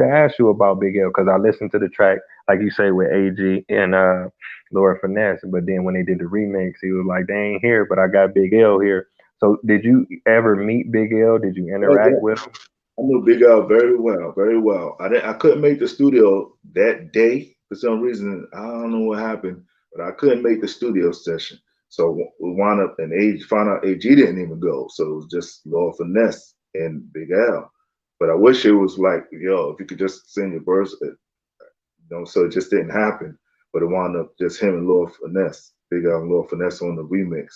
to ask you about Big L because I listened to the track, like you say, with AG and Lord Finesse. But then when they did the remix, he was like, "They ain't here, but I got Big L here." So did you ever meet Big L? Did you Oh, interact yeah. with him? I knew Big Al very well, very well. I couldn't make the studio that day for some reason. I don't know what happened, but I couldn't make the studio session. So we wound up and AG found out AG didn't even go. So it was just Lord Finesse and Big Al. But I wish it was like, yo, if you could just sing your verse, so it just didn't happen. But it wound up just him and Lord Finesse, Big Al and Lord Finesse on the remix.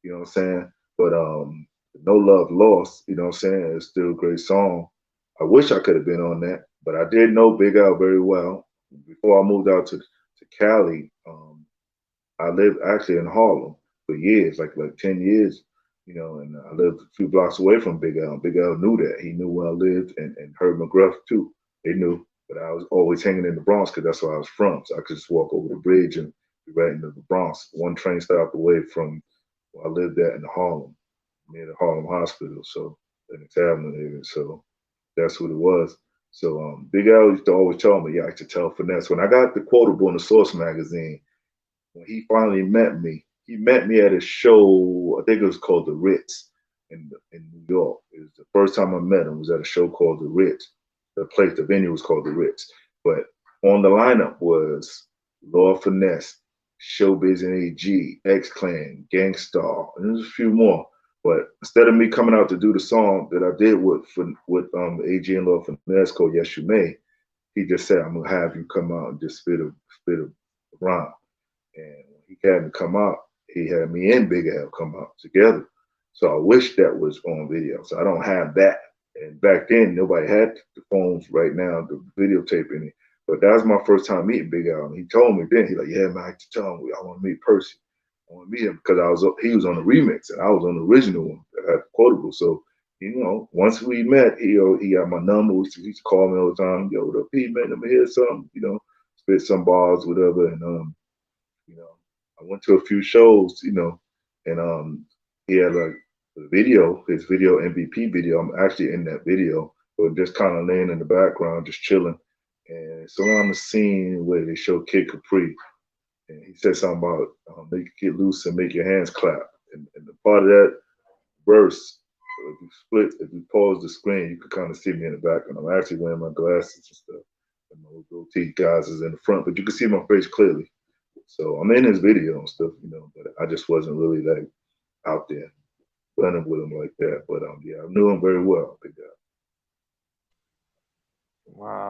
You know what I'm saying? But No Love Lost, you know what I'm saying? It's still a great song. I wish I could have been on that, but I did know Big Al very well. Before I moved out to Cali, I lived actually in Harlem for years, like 10 years, and I lived a few blocks away from Big Al. Big Al knew that. He knew where I lived, and Herb McGruff too. They knew, but I was always hanging in the Bronx because that's where I was from. So I could just walk over the bridge and be right into the Bronx, one train stop away from where I lived at in Harlem, near the Harlem Hospital. So in the Taverna area. So that's what it was. So Big Al used to always tell me, yeah, I used to tell Finesse. When I got the quotable in the Source magazine, when he finally met me, he met me at a show. I think it was called the Ritz in New York. It was the first time I met him. Was at a show called the Ritz. The venue was called the Ritz. But on the lineup was Lord Finesse, Showbiz and AG, X Clan, Gangstar, and there's a few more. But instead of me coming out to do the song that I did with AG and Lord Finesse called Yes You May, he just said, "I'm gonna have you come out and just spit a rhyme." And when he had me come out, he had me and Big Al come out together. So I wish that was on video. So I don't have that. And back then, nobody had the phones right now, the videotaping it. But that was my first time meeting Big Al. And he told me then, he's like, yeah, man, I tell him I want to meet Percy. I want to meet him because he was on the remix and I was on the original one that had quotable. So, once we met, he got my number. He used to call me all the time. Yo, what up, P, man? Let me hear something, spit some bars, whatever. And you know, I went to a few shows, and he had like the video, his video MVP video. I'm actually in that video, but just kind of laying in the background, just chilling. And it's around the scene where they show Kid Capri, and he said something about make you get loose and make your hands clap. And the part of that verse, if you pause the screen, you can kind of see me in the background. I'm actually wearing my glasses and stuff, and my goatee guys is in the front, but you can see my face clearly. So I'm in his video and stuff, but I just wasn't really like out there running with him like that. But yeah, I knew him very well. I think Wow.